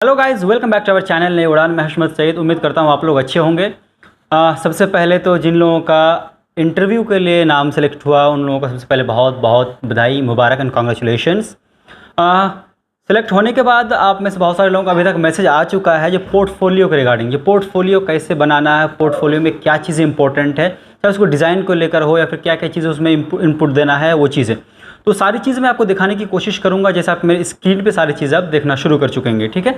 Hello guys, welcome back to our channel नई उड़ान। मैं हशमत सईद। उम्मीद करता हूँ आप लोग अच्छे होंगे। सबसे पहले तो जिन लोगों का इंटरव्यू के लिए नाम सेलेक्ट हुआ उन लोगों को सबसे पहले बहुत बहुत बधाई, मुबारक एंड कॉन्ग्रेचुलेशंस। सेलेक्ट होने के बाद आप में से बहुत सारे लोगों का अभी तक मैसेज आ चुका है जो पोर्टफोलियो के रिगार्डिंग, ये पोर्टफोलियो कैसे बनाना है, पोर्टफोलियो में क्या चीज़ें इंपॉर्टेंट है, चाहे उसको डिज़ाइन को लेकर हो या फिर क्या क्या चीज़ें उसमें इनपुट देना है, वो चीज़ें। तो सारी चीज़ मैं आपको दिखाने की कोशिश करूँगा, जैसे आप मेरी स्क्रीन पे सारी चीज़ें आप देखना शुरू कर चुके हैं। ठीक है,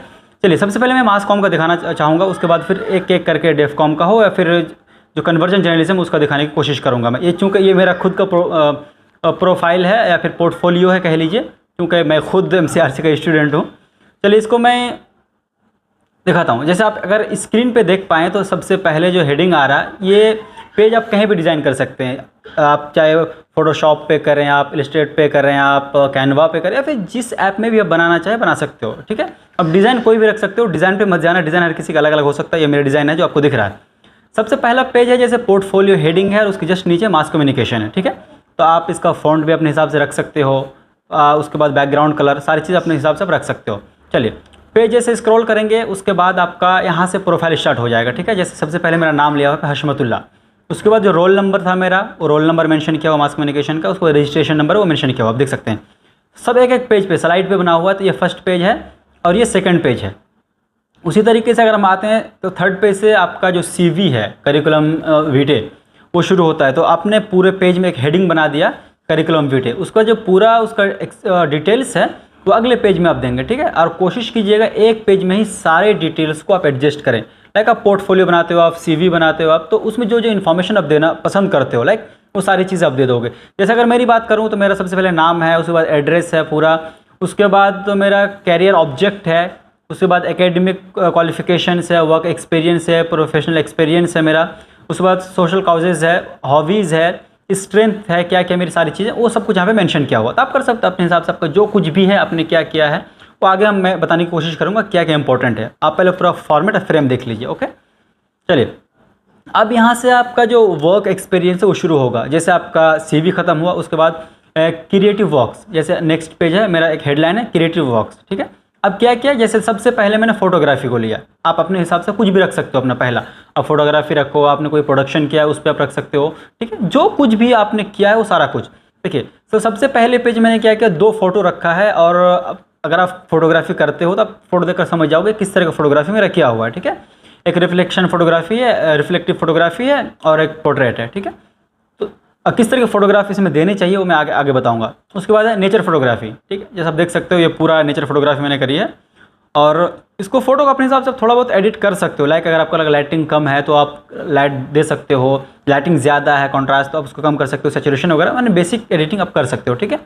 चलिए सबसे पहले मैं मास कॉम का दिखाना चाहूँगा, उसके बाद फिर एक एक करके डेफ कॉम का हो या फिर जो कन्वर्जन जर्नलिज्म उसका दिखाने की कोशिश करूँगा मैं। ये चूँकि ये मेरा खुद का प्रोफाइल है या फिर पोर्टफोलियो है कह लीजिए, क्योंकि मैं खुद MCRC का स्टूडेंट हूँ। चलिए इसको मैं दिखाता हूँ। जैसे आप अगर स्क्रीन पे देख पाएँ तो सबसे पहले जो हेडिंग आ रहा है, ये पेज आप कहीं भी डिज़ाइन कर सकते हैं। आप चाहे फोटोशॉप पे करें, आप इलस्ट्रेट पे करें, आप कैनवा पे करें, या फिर जिस ऐप में भी आप बनाना चाहे बना सकते हो। ठीक है, अब डिज़ाइन कोई भी रख सकते हो, डिज़ाइन पे मत जाना, डिज़ाइन हर किसी का अलग अलग हो सकता है। ये मेरा डिज़ाइन है जो आपको दिख रहा है। सबसे पहला पेज है जैसे पोर्टफोलियो हेडिंग है और उसके जस्ट नीचे मास कम्युनिकेशन है। ठीक है, तो आप इसका फॉन्ट भी अपने हिसाब से रख सकते हो, उसके बाद बैकग्राउंड कलर सारी चीज़ अपने हिसाब से आप रख सकते हो। चलिए पेज जैसे स्क्रॉल करेंगे उसके बाद आपका यहाँ से प्रोफाइल स्टार्ट हो जाएगा। ठीक है, जैसे सबसे पहले मेरा नाम लिया हुआ है हशमतुल्लाह, उसके बाद जो रोल नंबर था मेरा वो रोल नंबर मेंशन किया हुआ मास कम्युनिकेशन का, उसको रजिस्ट्रेशन नंबर वो मेंशन किया हुआ, आप देख सकते हैं सब एक एक पेज पे स्लाइड पे बना हुआ है। तो ये फर्स्ट पेज है और ये सेकंड पेज है। उसी तरीके से अगर हम आते हैं तो थर्ड पेज से आपका जो CV है, करिकुलम वीटे, वो शुरू होता है। तो आपने पूरे पेज में एक हेडिंग बना दिया करिकुलम वीटे, उसका जो पूरा उसका डिटेल्स है वो अगले पेज में आप देंगे। ठीक है, और कोशिश कीजिएगा एक पेज में ही सारे डिटेल्स को आप एडजस्ट करें। लाइक आप पोर्टफोलियो बनाते हो, आप CV बनाते हो आप, तो उसमें जो जो इन्फॉर्मेशन आप देना पसंद करते हो लाइक वो सारी चीज़ें आप दे दोगे। जैसे अगर मेरी बात करूँ तो मेरा सबसे पहले नाम है, उसके बाद एड्रेस है पूरा, उसके बाद तो मेरा कैरियर ऑब्जेक्ट है, उसके बाद एकेडमिक क्वालिफिकेशंस है, वर्क एक्सपीरियंस है, प्रोफेशनल एक्सपीरियंस है मेरा, उसके बाद सोशल काउजेज़ है, हॉबीज़ है, स्ट्रेंथ है, क्या क्या मेरी सारी चीज़ें, वो सब कुछ यहाँ पे मेंशन किया हुआ। तो आप कर सकते हो अपने हिसाब से, आपका जो कुछ भी है आपने क्या किया है वो आगे मैं बताने की कोशिश करूँगा क्या क्या इंपॉर्टेंट है। आप पहले पूरा फॉर्मेट और फ्रेम देख लीजिए। ओके, चलिए अब यहाँ से आपका जो वर्क एक्सपीरियंस है वो शुरू होगा। जैसे आपका CV ख़त्म हुआ उसके बाद क्रिएटिव वर्क्स, जैसे नेक्स्ट पेज है मेरा, एक हेडलाइन है क्रिएटिव वर्क्स। ठीक है, अब क्या किया, जैसे सबसे पहले मैंने फोटोग्राफी को लिया, आप अपने हिसाब से कुछ भी रख सकते हो अपना पहला। अब फोटोग्राफी रखो, आपने कोई प्रोडक्शन किया है उस पर आप रख सकते हो। ठीक है, जो कुछ भी आपने किया है वो सारा कुछ। देखिए तो सबसे पहले पेज मैंने क्या किया, 2 फोटो रखा है, और अगर आप फोटोग्राफी करते हो तो आप फोटो देखकर समझ जाओगे किस तरह का फोटोग्राफी मेरा किया हुआ है। ठीक है, एक रिफ्लेक्शन फोटोग्राफी है, रिफ्लेक्टिव फोटोग्राफी है, और एक पोर्ट्रेट है। ठीक है, तो किस तरह की फोटोग्राफी इसमें देनी चाहिए वो मैं आगे आगे बताऊंगा। उसके बाद है नेचर फोटोग्राफी। ठीक है, जैसे आप देख सकते हो ये पूरा नेचर फोटोग्राफी मैंने करी है, और इसको फोटो को अपने हिसाब से थोड़ा बहुत एडिट कर सकते हो। लाइक अगर आपको लगा लाइटिंग कम है तो आप लाइट दे सकते हो, लाइटिंग ज़्यादा है कॉन्ट्रास्ट तो आप उसको कम कर सकते हो, सैचुरेशन वगैरह मैंने बेसिक एडिटिंग आप कर सकते हो। ठीक है,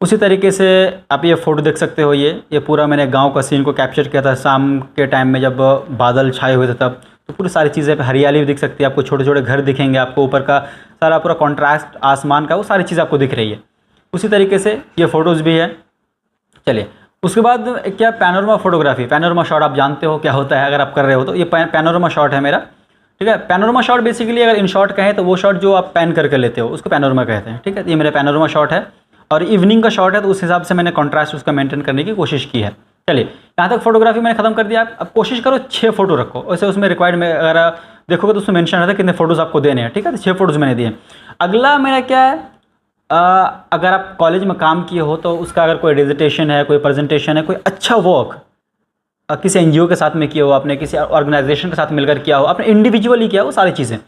उसी तरीके से आप ये फ़ोटो देख सकते हो, ये पूरा मैंने गांव का सीन को कैप्चर किया था शाम के टाइम में जब बादल छाए हुए थे तब। तो पूरी सारी चीज़ें हरियाली भी दिख सकती है आपको, छोटे छोटे घर दिखेंगे आपको, ऊपर का सारा पूरा कॉन्ट्रास्ट आसमान का वो सारी चीज़ आपको दिख रही है। उसी तरीके से ये फ़ोटोज़ भी है। चलिए उसके बाद क्या, पैनोरमा फोटोग्राफी। पैनोरमा शॉट आप जानते हो क्या होता है अगर आप कर रहे हो तो, ये पैनोरमा शॉट है मेरा। ठीक है, पैनोरमा शॉट बेसिकली अगर इन शॉट कहें तो वो शॉट जो आप पैन करके लेते हो उसको पैनोरमा कहते हैं। ठीक है, ये मेरा पैनोरमा शॉट है, और इवनिंग का शॉट है तो उस हिसाब से मैंने कॉन्ट्रास्ट उसका मेंटेन करने की कोशिश की है। चलिए यहाँ तक फोटोग्राफी मैंने खत्म कर दिया। अब कोशिश करो 6 फोटो रखो, वैसे उसमें रिक्वायर्ड में अगर देखोगे तो उसमें मेंशन रहता है कितने फोटोज़ आपको देने हैं। ठीक है, तो 6 फोटोज़ मैंने दिए। अगला मेरा क्या है, अगर आप कॉलेज में काम किए हो तो उसका अगर कोई डिजिटेशन है, कोई प्रेजेंटेशन है, कोई अच्छा वर्क किसी NGO के साथ में किया हो, आपने किसी ऑर्गेनाइजेशन के साथ मिलकर किया हो, आपने इंडिविजुअली किया हो, सारी चीज़ें।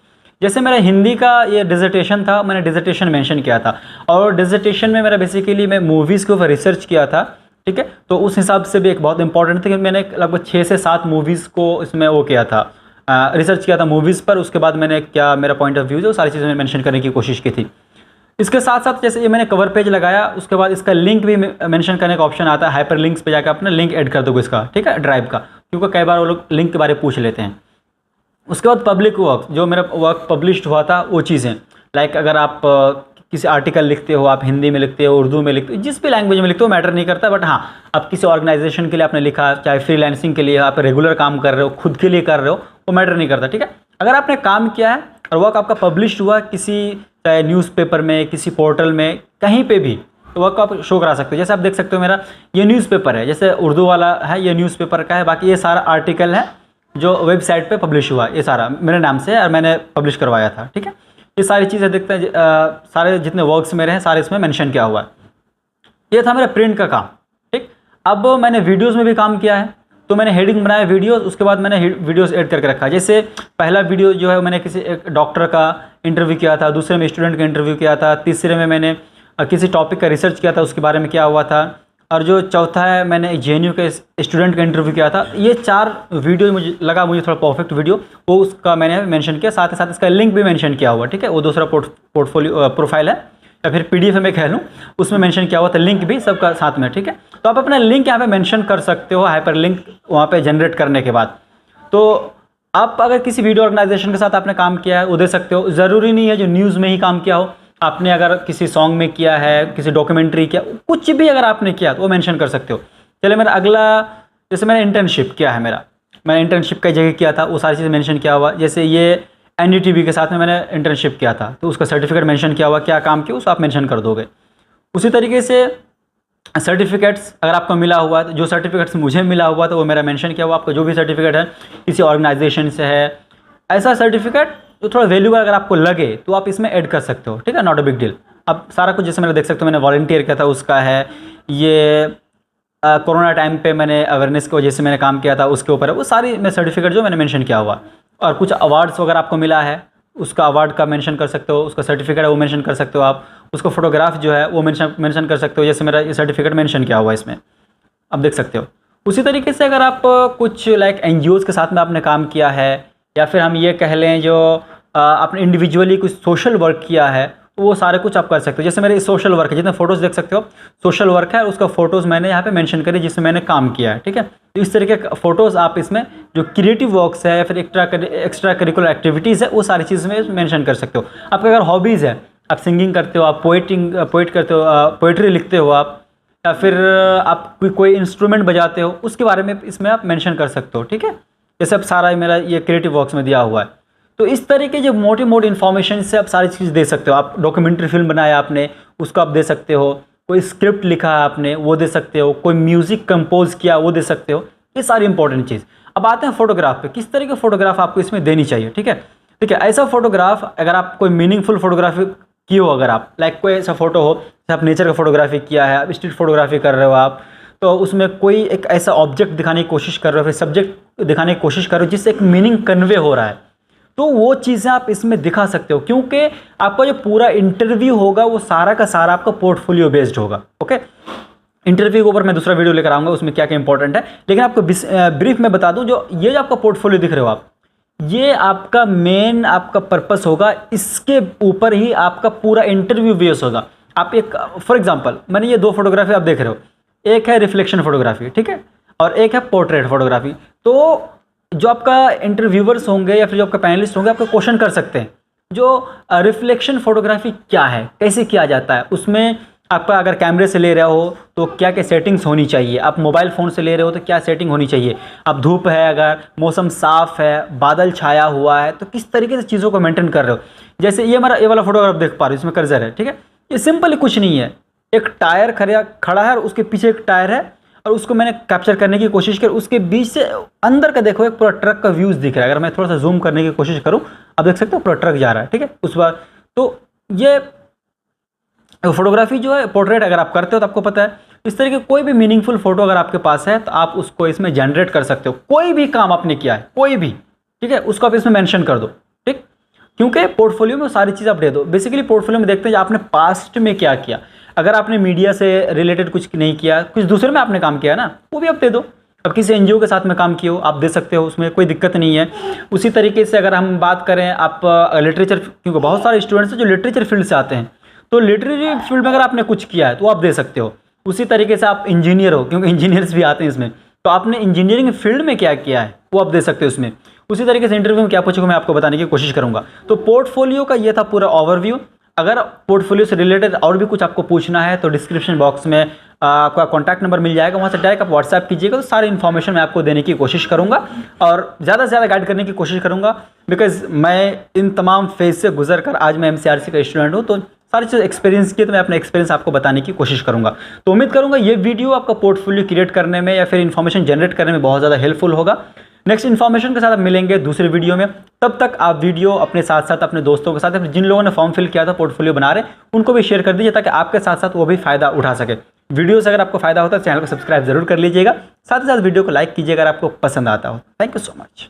जैसे मेरा हिंदी का ये डिजिटेशन था, मैंने डिजिटेशन मेंशन किया था, और डिजिटेशन में मेरा बेसिकली मैं मूवीज़ के ऊपर रिसर्च किया था। ठीक है, तो उस हिसाब से भी एक बहुत इंपॉर्टेंट था कि मैंने लगभग 6 से 7 मूवीज़ को इसमें वो किया था, रिसर्च किया था मूवीज़ पर। उसके बाद मैंने क्या मेरा पॉइंट ऑफ व्यू है वो सारी चीज़ें मैंने मेंशन करने की कोशिश की थी। इसके साथ साथ जैसे ये मैंने कवर पेज लगाया, उसके बाद इसका लिंक भी मेंशन करने का ऑप्शन आता है, हाइपर लिंक्स पे जाकर अपना लिंक ऐड कर दोगे इसका। ठीक है, ड्राइव का, क्योंकि कई बार वो लोग लिंक के बारे में पूछ लेते हैं। उसके बाद पब्लिक वर्क, जो मेरा वर्क पब्लिश्ड हुआ था वो चीज़ें, लाइक अगर आप किसी आर्टिकल लिखते हो, आप हिंदी में लिखते हो, उर्दू में लिखते हो, जिस भी लैंग्वेज में लिखते हो मैटर नहीं करता, बट हाँ आप किसी ऑर्गेनाइजेशन के लिए आपने लिखा, चाहे फ्रीलांसिंग के लिए आप रेगुलर काम कर रहे हो, खुद के लिए कर रहे हो, वो मैटर नहीं करता। ठीक है, अगर आपने काम किया है और वर्क आपका पब्लिश हुआ किसी, चाहे न्यूज़पेपर में, किसी पोर्टल में, कहीं पे भी, तो वर्क आप शो करा सकते हो। जैसे आप देख सकते हो मेरा ये न्यूज़पेपर है, जैसे उर्दू वाला है, ये न्यूज़पेपर का है। बाकी ये सारा आर्टिकल है जो वेबसाइट पे पब्लिश हुआ, ये सारा मेरे नाम से है और मैंने पब्लिश करवाया था, ठीक है। ये सारी चीज़ें देखते हैं, सारे जितने वर्क्स मेरे हैं सारे इसमें मेंशन किया हुआ है। ये था मेरा प्रिंट का काम, ठीक। अब मैंने वीडियोस में भी काम किया है, तो मैंने हेडिंग बनाया वीडियोस, उसके बाद मैंने वीडियोस ऐड करके रखा। जैसे पहला वीडियो जो है मैंने किसी एक डॉक्टर का इंटरव्यू किया था, दूसरे में स्टूडेंट का इंटरव्यू किया था, तीसरे में मैंने किसी टॉपिक का रिसर्च किया था, उसके बारे में क्या हुआ था, और जो चौथा है मैंने JNU के स्टूडेंट का इंटरव्यू किया था। ये 4 वीडियो मुझे लगा थोड़ा परफेक्ट वीडियो, वो उसका मैंने मेंशन किया, साथ ही साथ इसका लिंक भी मेंशन किया हुआ, ठीक है। वो दूसरा पोर्टफोलियो प्रोफाइल है या फिर PDF में कह लूँ, उसमें मेंशन किया हुआ था, लिंक भी सबका साथ में, ठीक है। तो आप अपना लिंक यहाँ पे मेंशन कर सकते हो, हाइपर लिंक वहाँ पे जनरेट करने के बाद। तो आप अगर किसी वीडियो ऑर्गेनाइजेशन के साथ आपने काम किया है वो दे सकते हो, ज़रूरी नहीं है जो न्यूज़ में ही काम किया हो। आपने अगर किसी सॉन्ग में किया है, किसी डॉक्यूमेंट्री किया, कुछ भी अगर आपने किया तो वो मेंशन कर सकते हो। चलिए मेरा अगला, जैसे मैंने इंटर्नशिप किया है, मैंने इंटर्नशिप कई जगह किया था, वो सारी चीज़ें मेंशन किया हुआ। जैसे ये NDTV के साथ में मैंने इंटर्नशिप किया था, तो उसका सर्टिफिकेट मेंशन किया हुआ, क्या काम किया उसको आप मेंशन कर दोगे। उसी तरीके से सर्टिफिकेट्स अगर आपको मिला हुआ, तो जो सर्टिफिकेट्स मुझे मिला हुआ तो वो मेरा मेंशन किया हुआ। आपका जो भी सर्टिफिकेट है किसी ऑर्गेनाइजेशन से है, ऐसा सर्टिफिकेट जो थोड़ा वैल्यूबल अगर आपको लगे तो आप इसमें ऐड कर सकते हो, ठीक है, नॉट अ बिग डील। अब सारा कुछ जैसे मैंने देख सकते हो, मैंने वॉलंटियर किया था उसका है, ये कोरोना टाइम पे मैंने अवेयरनेस की वजह से मैंने काम किया था उसके ऊपर है, वो सारी मैं सर्टिफिकेट जो मैंने मेंशन किया हुआ। और कुछ अवार्ड्स वगैरह आपको मिला है, उसका अवार्ड का मेंशन कर सकते हो, उसका सर्टिफिकेट है वो मेंशन कर सकते हो आप, उसका फोटोग्राफ जो है वो मेंशन कर सकते हो, जैसे मेरा ये सर्टिफिकेट मेंशन किया हुआ है इसमें, आप देख सकते हो। उसी तरीके से अगर आप कुछ लाइक NGOs के साथ में आपने काम किया है, या फिर हम ये कह लें जो आपने इंडिविजुअली कुछ सोशल वर्क किया है, तो वो सारे कुछ आप कर सकते हो। जैसे मेरे सोशल वर्क है, जितने फोटोज़ देख सकते हो सोशल वर्क है, उसका फ़ोटोज़ मैंने यहाँ पे मेंशन करे जिसमें मैंने काम किया है, ठीक है। तो इस तरीके के फ़ोटोज़ आप इसमें जो क्रिएटिव वर्क्स है या फिर एक्स्ट्रा करिकुलर एक्टिविटीज़ है, वो सारी चीज़ में मेंशन कर सकते हो। आपका अगर हॉबीज़ है, आप सिंगिंग करते हो, आप पोइट करते हो, पोइट्री लिखते हो आप, या फिर आप कोई इंस्ट्रूमेंट बजाते हो, उसके बारे में इसमें आप मेंशन कर सकते हो, ठीक है। ये सब सारा मेरा ये क्रिएटिव वर्क्स में दिया हुआ है। तो इस तरीके जो मोटी मोटी इन्फॉर्मेशन से आप सारी चीज़ दे सकते हो। आप डॉक्यूमेंट्री फिल्म बनाया आपने, उसको आप दे सकते हो, कोई स्क्रिप्ट लिखा है आपने वो दे सकते हो, कोई म्यूज़िक कंपोज किया वो दे सकते हो, ये सारी इंपॉर्टेंट चीज़। अब आते हैं फोटोग्राफ पे, किस तरह की फ़ोटोग्राफ आपको इसमें देनी चाहिए, ठीक है। ठीक है, ऐसा फोटोग्राफ अगर आप कोई मीनिंगफुल फोटोग्राफी की हो, अगर आप लाइक कोई ऐसा फोटो हो जैसे आप नेचर का फोटोग्राफी किया है, आप स्ट्रीट फोटोग्राफी कर रहे हो आप, तो उसमें कोई एक ऐसा ऑब्जेक्ट दिखाने की कोशिश कर रहे हो, फिर सब्जेक्ट दिखाने की कोशिश कर रहे हो जिससे एक मीनिंग कन्वे हो रहा है, तो वो चीज़ें आप इसमें दिखा सकते हो, क्योंकि आपका जो पूरा इंटरव्यू होगा वो सारा का सारा आपका पोर्टफोलियो बेस्ड होगा। ओके, इंटरव्यू के ऊपर मैं दूसरा वीडियो लेकर आऊँगा, उसमें क्या क्या इंपॉर्टेंट है, लेकिन आपको ब्रीफ में बता दूं, जो आपका पोर्टफोलियो दिख रहे हो आप, ये आपका मेन आपका पर्पस होगा, इसके ऊपर ही आपका पूरा इंटरव्यू बेस होगा। आप एक फॉर एग्जांपल मैंने ये 2 फोटोग्राफी आप देख रहे हो, एक है रिफ्लेक्शन फोटोग्राफी, ठीक है, और एक है पोर्ट्रेट फोटोग्राफी। तो जो आपका इंटरव्यूवर्स होंगे या फिर जो आपका पैनलिस्ट होंगे आपको क्वेश्चन कर सकते हैं, जो रिफ्लेक्शन फोटोग्राफी क्या है, कैसे किया जाता है, उसमें आपका अगर कैमरे से ले रहे हो तो क्या क्या सेटिंग्स होनी चाहिए, आप मोबाइल फ़ोन से ले रहे हो तो क्या सेटिंग होनी चाहिए, अब धूप है, अगर मौसम साफ़ है, बादल छाया हुआ है, तो किस तरीके से चीज़ों को मेंटेन कर रहे हो। जैसे ये वाला फोटोग्राफ देख पा रहे हो, इसमें कर्सर है, ठीक है, ये सिंपल कुछ नहीं है, एक टायर खड़ा है और उसके पीछे एक टायर है और उसको मैंने कैप्चर करने की कोशिश की, उसके बीच से अंदर का देखो एक पूरा ट्रक का व्यूज़ दिख रहा है। अगर मैं थोड़ा सा जूम करने की कोशिश करूँ, आप देख सकते हो पूरा ट्रक जा रहा है, ठीक है, उस बार। तो ये फोटोग्राफी जो है पोर्ट्रेट अगर आप करते हो तो आपको पता है, इस तरह की कोई भी मीनिंगफुल फोटो अगर आपके पास है तो आप उसको इसमें जनरेट कर सकते हो। कोई भी काम आपने किया है, कोई भी, ठीक है, उसको आप इसमें मेंशन कर दो, ठीक, क्योंकि पोर्टफोलियो में सारी चीज़ आप दे दो। बेसिकली पोर्टफोलियो में देखते हैं आपने पास्ट में क्या किया, अगर आपने मीडिया से रिलेटेड कुछ नहीं किया, कुछ दूसरे में आपने काम किया ना, वो भी आप दे दो। अब किसी NGO के साथ में काम किए हो आप दे सकते हो, उसमें कोई दिक्कत नहीं है। उसी तरीके से अगर हम बात करें आप लिटरेचर, क्योंकि बहुत सारे स्टूडेंट्स हैं जो लिटरेचर फील्ड से आते हैं, तो लिटरेरी फील्ड में अगर आपने कुछ किया है तो आप दे सकते हो। उसी तरीके से आप इंजीनियर हो, क्योंकि इंजीनियर्स भी आते हैं इसमें, तो आपने इंजीनियरिंग फील्ड में क्या किया है वो आप दे सकते हो उसमें। उसी तरीके से इंटरव्यू में क्या पूछेगा मैं आपको बताने की कोशिश करूंगा। तो पोर्टफोलियो का ये था पूरा ओवरव्यू। अगर पोर्टफोलियो से रिलेटेड और भी कुछ आपको पूछना है तो डिस्क्रिप्शन बॉक्स में आपका कॉन्टैक्ट नंबर मिल जाएगा, वहाँ से डायरेक्ट आप व्हाट्सएप कीजिएगा, तो सारी इन्फॉर्मेशन मैं आपको देने की कोशिश करूँगा और ज़्यादा से ज़्यादा गाइड करने की कोशिश करूँगा। बिकॉज मैं इन तमाम फेज से गुजर कर आज मैं MCRC का स्टूडेंट हूँ, तो सारी चीज़ एक्सपीरियंस की, तो मैं अपना एक्सपीरियंस आपको बताने की कोशिश करूँगा। तो उम्मीद करूँगा ये वीडियो आपका पोर्टफोलियो क्रिएट करने में या फिर इन्फॉर्मेशन जनरेट करने में बहुत ज़्यादा हेल्पफुल होगा। नेक्स्ट इन्फॉर्मेशन के साथ आप मिलेंगे दूसरे वीडियो में। तब तक आप वीडियो अपने साथ साथ अपने दोस्तों के साथ, जिन लोगों ने फॉर्म फिल किया था, पोर्टफोलियो बना रहे, उनको भी शेयर कर दीजिए ताकि आपके साथ साथ वो भी फ़ायदा उठा सके। वीडियो से अगर आपको फ़ायदा होता है चैनल को सब्सक्राइब जरूर कर लीजिएगा, साथ ही साथ वीडियो को लाइक कीजिएगा अगर आपको पसंद आता हो। Thank you so much.